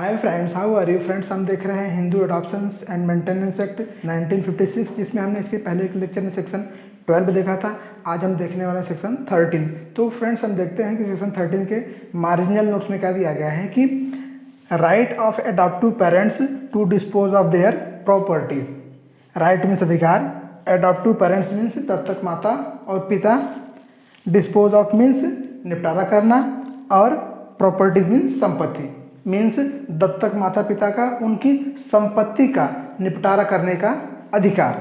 Hi friends, how are you friends. हम देख रहे हैं Hindu adoptions and maintenance act 1956, जिसमें हमने इसके पहले एक लेक्चर में सेक्शन 12 देखा था। आज हम देखने वाले हैं सेक्शन 13। तो फ्रेंड्स हम देखते हैं कि सेक्शन 13 के मार्जिनल नोट्स में क्या दिया गया है कि right of adoptive parents to dispose of their properties. Right means अधिकार, एडॉप्टिव पेरेंट्स मीन्स दत्तक माता और पिता, डिस्पोज ऑफ मीन्स निपटारा करना, और प्रॉपर्टीज मीन्स संपत्ति। मीन्स दत्तक माता पिता का उनकी संपत्ति का निपटारा करने का अधिकार।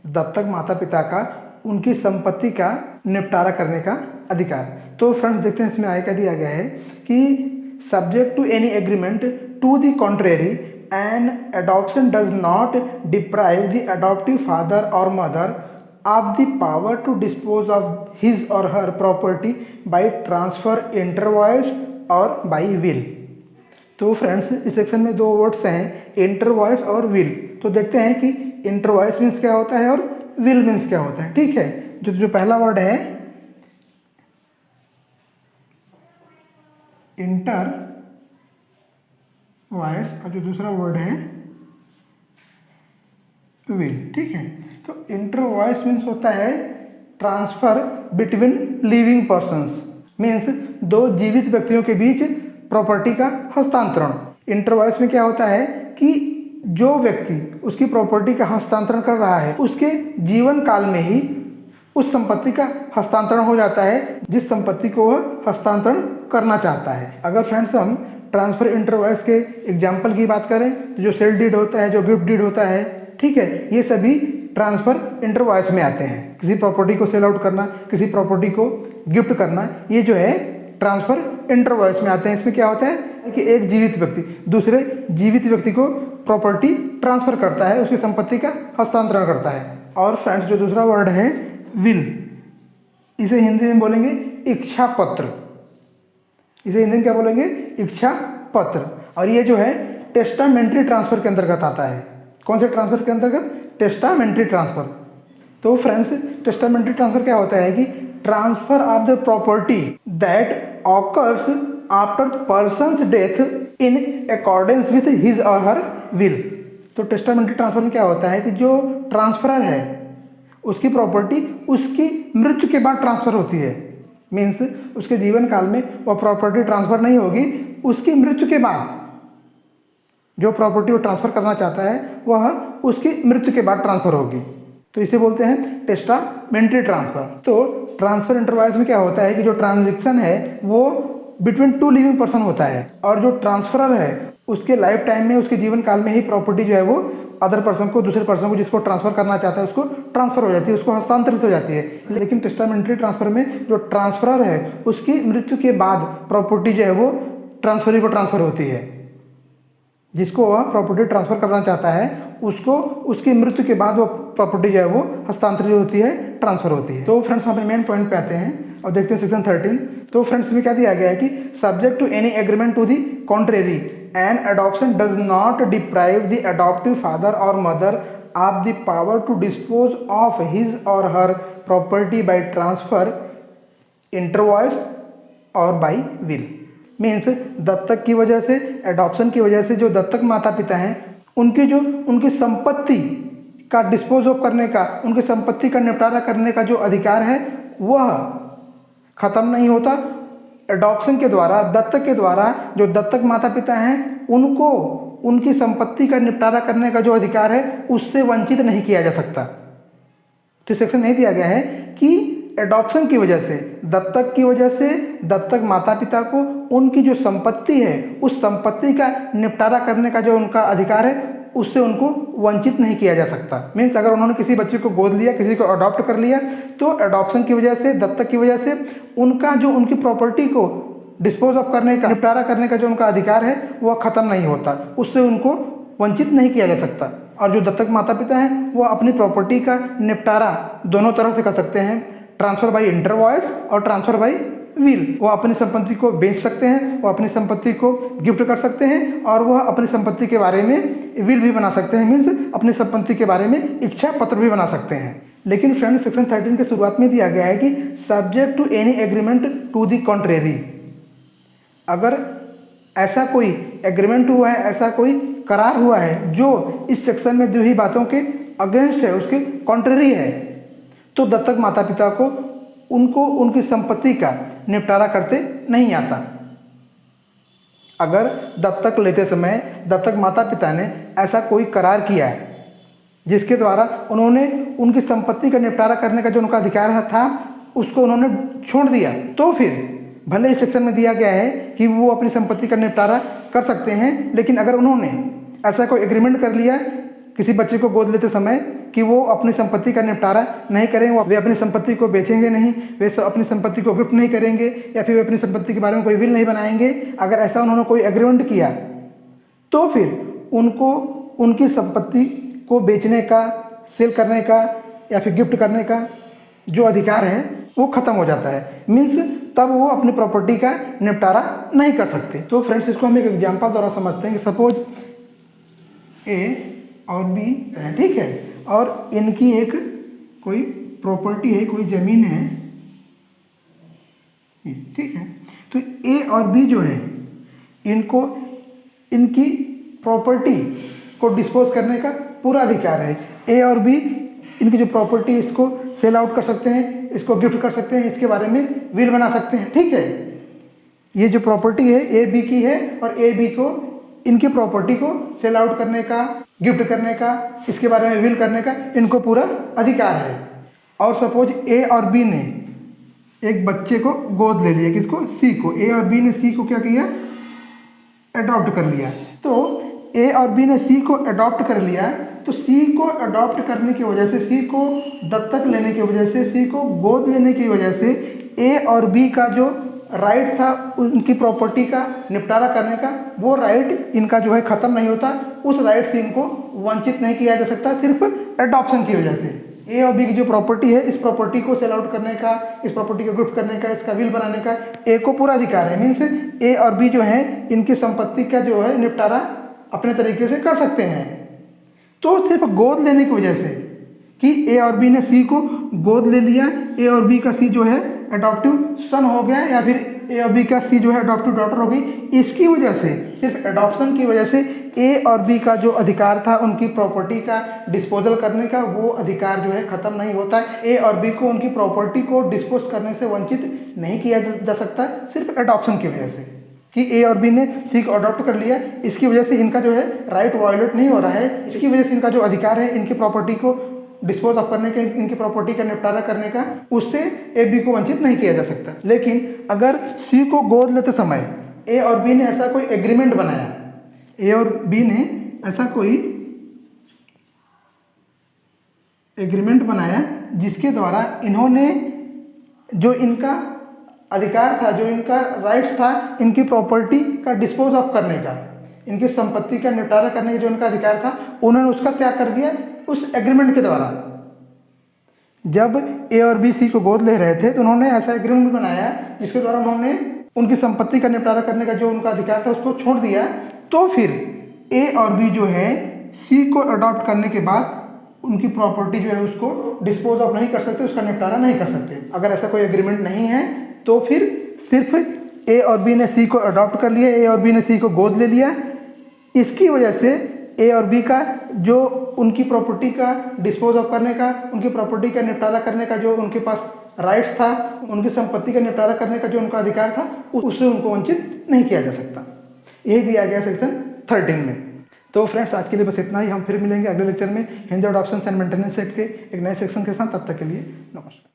दत्तक माता पिता का उनकी संपत्ति का निपटारा करने का अधिकार। तो फ्रेंड्स देखते हैं इसमें आगे क्या दिया गया है कि subject to any agreement to the contrary an adoption does not deprive the adoptive father और mother of the power to dispose of his और her property by transfer, inter vivos और बाय विल। तो फ्रेंड्स इस section में दो words हैं, इंटरवॉइस और will. तो देखते हैं कि इंटरवॉइस मीन्स क्या होता है और विल मीन्स क्या होता है। ठीक है, जो पहला वर्ड है इंटरवॉइस और जो दूसरा वर्ड है विल। ठीक है, तो इंटरवॉइस मीन्स होता है transfer between living persons, means दो जीवित व्यक्तियों के बीच प्रॉपर्टी का हस्तांतरण। इंटरवॉइस में क्या होता है कि जो व्यक्ति उसकी प्रॉपर्टी का हस्तांतरण कर रहा है उसके जीवन काल में ही उस संपत्ति का हस्तांतरण हो जाता है जिस संपत्ति को वह हस्तांतरण करना चाहता है। अगर फ्रेंड्स हम ट्रांसफर इंटरवॉइस के एग्जाम्पल की बात करें तो जो सेल डीड होता है, जो गिफ्ट डीड होता है, ठीक है, ये सभी ट्रांसफर इंटरवॉइस में आते हैं। किसी प्रॉपर्टी को सेल आउट करना, किसी प्रॉपर्टी को गिफ्ट करना, ये जो है ट्रांसफर इंटरवॉइस में आते हैं। इसमें क्या होता है कि एक जीवित व्यक्ति दूसरे जीवित व्यक्ति को प्रॉपर्टी ट्रांसफर करता है, उसकी संपत्ति का हस्तांतरण करता है। और फ्रेंड्स जो दूसरा वर्ड है विल, इसे हिंदी में बोलेंगे इच्छा पत्र। इसे हिंदी में क्या बोलेंगे? इच्छा पत्र। और ये जो है टेस्टामेंट्री ट्रांसफर के अंतर्गत आता है। कौन से ट्रांसफर के अंतर्गत? Testamentary transfer. तो फ्रेंड्स टेस्टामेंट्री ट्रांसफर क्या होता है कि transfer of the property that occurs after person's death in accordance with his or her will। तो टेस्टामेंट्री ट्रांसफर में क्या होता है कि जो ट्रांसफरर है उसकी प्रॉपर्टी उसकी मृत्यु के बाद ट्रांसफर होती है। मीन्स उसके जीवन काल में वह प्रॉपर्टी ट्रांसफर नहीं होगी, उसकी मृत्यु के बाद जो प्रॉपर्टी वो ट्रांसफर करना चाहता है वह उसकी मृत्यु के बाद ट्रांसफर होगी। तो इसे बोलते हैं टेस्टामेंट्री ट्रांसफर। तो ट्रांसफर इंटरवॉइस में क्या होता है कि जो ट्रांजैक्शन है वो बिटवीन टू लिविंग पर्सन होता है, और जो ट्रांसफरर है उसके लाइफ टाइम में, उसके जीवन काल में ही प्रॉपर्टी जो है वो अदर पर्सन को, दूसरे पर्सन को जिसको ट्रांसफर करना चाहता है उसको ट्रांसफर हो जाती है, उसको हस्तांतरित हो जाती है। लेकिन टेस्टामेंट्री ट्रांसफर में जो ट्रांसफरर है उसकी मृत्यु के बाद प्रॉपर्टी जो है वो ट्रांसफरी को ट्रांसफर होती है। जिसको वह प्रॉपर्टी ट्रांसफर करना चाहता है उसको उसकी मृत्यु के बाद वो प्रॉपर्टी जो है वो हस्तांतरित होती है, ट्रांसफर होती है। तो फ्रेंड्स हमारे मेन पॉइंट पे आते हैं और देखते हैं सेक्शन 13। तो फ्रेंड्स में क्या दिया गया है कि subject to any agreement to the contrary an adoption does not deprive the adoptive father और mother of the power to dispose of his और her property by transfer, inter vivos और बाय विल। मीन्स दत्तक की वजह से, adoption की वजह से जो दत्तक माता पिता हैं उनकी संपत्ति का डिस्पोज ऑफ करने का, उनकी संपत्ति का निपटारा करने का जो अधिकार है वह खत्म नहीं होता। एडॉप्शन के द्वारा, दत्तक के द्वारा जो दत्तक माता पिता हैं उनको उनकी संपत्ति का निपटारा करने का जो अधिकार है उससे वंचित नहीं किया जा सकता। तो सेक्शन नहीं दिया गया है कि एडॉप्शन की वजह से, दत्तक की वजह से दत्तक माता पिता को उनकी जो संपत्ति है उस संपत्ति का निपटारा करने का जो उनका अधिकार है उससे उनको वंचित नहीं किया जा सकता। मीन्स अगर उन्होंने किसी बच्चे को गोद लिया, किसी को अडॉप्ट कर लिया, तो एडॉप्शन की वजह से, दत्तक की वजह से उनका जो उनकी प्रॉपर्टी को डिस्पोज ऑफ करने का, निपटारा करने का जो उनका अधिकार है वह खत्म नहीं होता, उससे उनको वंचित नहीं किया जा सकता। और जो दत्तक माता पिता हैं वह अपनी प्रॉपर्टी का निपटारा दोनों तरह से कर सकते हैं, ट्रांसफर बाय इंटरवॉइस और ट्रांसफर बाय विल। वो अपनी संपत्ति को बेच सकते हैं, वो अपनी संपत्ति को गिफ्ट कर सकते हैं, और वह अपनी संपत्ति के बारे में विल भी बना सकते हैं। मीन्स अपनी संपत्ति के बारे में इच्छा पत्र भी बना सकते हैं। लेकिन फ्रेंड्स सेक्शन 13 के शुरुआत में दिया गया है कि subject to any agreement to the contrary. अगर ऐसा कोई एग्रीमेंट हुआ है, ऐसा कोई करार हुआ है जो इस सेक्शन में जो ही बातों के अगेंस्ट है, उसके कॉन्ट्ररी है, तो दत्तक माता पिता को उनको उनकी संपत्ति का निपटारा करते नहीं आता। अगर दत्तक लेते समय दत्तक माता पिता ने ऐसा कोई करार किया है जिसके द्वारा उन्होंने उनकी संपत्ति का निपटारा करने का जो उनका अधिकार था उसको उन्होंने छोड़ दिया, तो फिर भले ही सेक्शन में दिया गया है कि वो अपनी संपत्ति का निपटारा कर सकते हैं, लेकिन अगर उन्होंने ऐसा कोई एग्रीमेंट कर लिया किसी बच्चे को गोद लेते समय कि वो अपनी संपत्ति का निपटारा नहीं करेंगे, वे अपनी संपत्ति को बेचेंगे नहीं, वे अपनी संपत्ति को गिफ्ट नहीं करेंगे, या फिर वे अपनी संपत्ति के बारे में कोई विल नहीं बनाएंगे, अगर ऐसा उन्होंने कोई एग्रीमेंट किया तो फिर उनको उनकी संपत्ति को बेचने का, सेल करने का या फिर गिफ्ट करने का जो अधिकार है वो ख़त्म हो जाता है। मीन्स तब वो अपनी प्रॉपर्टी का निपटारा नहीं कर सकते। तो फ्रेंड्स, इसको हम एक एग्जाम्पल द्वारा समझते हैं कि सपोज ए और बी है, ठीक है, और इनकी एक कोई प्रॉपर्टी है, कोई ज़मीन है, ठीक है। तो ए और बी जो है इनको इनकी प्रॉपर्टी को डिस्पोज करने का पूरा अधिकार है। ए और बी इनकी जो प्रॉपर्टी इसको सेल आउट कर सकते हैं, इसको गिफ्ट कर सकते हैं, इसके बारे में विल बना सकते हैं, ठीक है। ये जो प्रॉपर्टी है ए बी की है और ए बी को इनकी प्रॉपर्टी को सेल आउट करने का, गिफ्ट करने का, इसके बारे में विल करने का इनको पूरा अधिकार है। और सपोज ए और बी ने एक बच्चे को गोद ले लिया, किसको, सी को। ए और बी ने सी को क्या किया, अडॉप्ट कर लिया। तो ए और बी ने सी को अडॉप्ट कर लिया, तो सी को अडॉप्ट करने की वजह से, सी को दत्तक लेने की वजह से, सी को गोद लेने की वजह से ए और बी का जो राइट था उनकी प्रॉपर्टी का निपटारा करने का, वो राइट इनका जो है ख़त्म नहीं होता। उस राइट से इनको वंचित नहीं किया जा सकता सिर्फ अडॉप्शन की वजह से। ए और बी की जो प्रॉपर्टी है, इस प्रॉपर्टी को सेल आउट करने का, इस प्रॉपर्टी को गिफ्ट करने का, इसका विल बनाने का ए को पूरा अधिकार है। मीन्स ए और बी जो है इनकी संपत्ति का जो है निपटारा अपने तरीके से कर सकते हैं। तो सिर्फ गोद लेने की वजह से कि ए और बी ने सी को गोद ले लिया, ए और बी का सी जो है अडॉप्टिव सन हो गया, या फिर ए और बी का सी जो है अडॉप्टिव डॉटर हो गई, इसकी वजह से, सिर्फ अडॉप्शन की वजह से ए और बी का जो अधिकार था उनकी प्रॉपर्टी का डिस्पोजल करने का, वो अधिकार जो है ख़त्म नहीं होता है। ए और बी को उनकी प्रॉपर्टी को डिस्पोज करने से वंचित नहीं किया जा सकता सिर्फ अडॉप्शन की वजह से कि ए और बी ने सी को अडॉप्ट कर लिया, इसकी वजह से इनका जो है राइट वायोलेट नहीं हो रहा है, इसकी वजह से इनका जो अधिकार है इनकी प्रॉपर्टी को डिस्पोज ऑफ करने के, इनकी प्रॉपर्टी का निपटारा करने का, उससे ए बी को वंचित नहीं किया जा सकता। लेकिन अगर सी को गोद लेते समय ए और बी ने ऐसा कोई एग्रीमेंट बनाया, ए और बी ने ऐसा कोई एग्रीमेंट बनाया जिसके द्वारा इन्होंने जो इनका अधिकार था, जो इनका राइट्स था, इनकी प्रॉपर्टी का डिस्पोज ऑफ करने का, इनकी संपत्ति का निपटारा करने का जो इनका अधिकार था, उन्होंने उसका त्याग कर दिया उस एग्रीमेंट के द्वारा। जब ए और बी सी को गोद ले रहे थे तो उन्होंने ऐसा एग्रीमेंट बनाया जिसके द्वारा उन्होंने उनकी संपत्ति का निपटारा करने का जो उनका अधिकार था उसको छोड़ दिया। तो फिर ए और बी जो है सी को अडॉप्ट करने के बाद उनकी प्रॉपर्टी जो है उसको डिस्पोज ऑफ नहीं कर सकते, उसका निपटारा नहीं कर सकते। अगर ऐसा कोई एग्रीमेंट नहीं है तो फिर सिर्फ ए और बी ने सी को अडॉप्ट कर लिया, ए और बी ने सी को गोद ले लिया, इसकी वजह से ए और बी का जो उनकी प्रॉपर्टी का डिस्पोज ऑफ करने का, उनकी प्रॉपर्टी का निपटारा करने का जो उनके पास राइट्स था, उनकी संपत्ति का निपटारा करने का जो उनका अधिकार था, उससे उनको वंचित नहीं किया जा सकता। यही दिया गया सेक्शन 13 में। तो फ्रेंड्स, आज के लिए बस इतना ही। हम फिर मिलेंगे अगले लेक्चर में hinge adoption and maintenance act के एक नए सेक्शन के साथ। तब तक के लिए नमस्कार।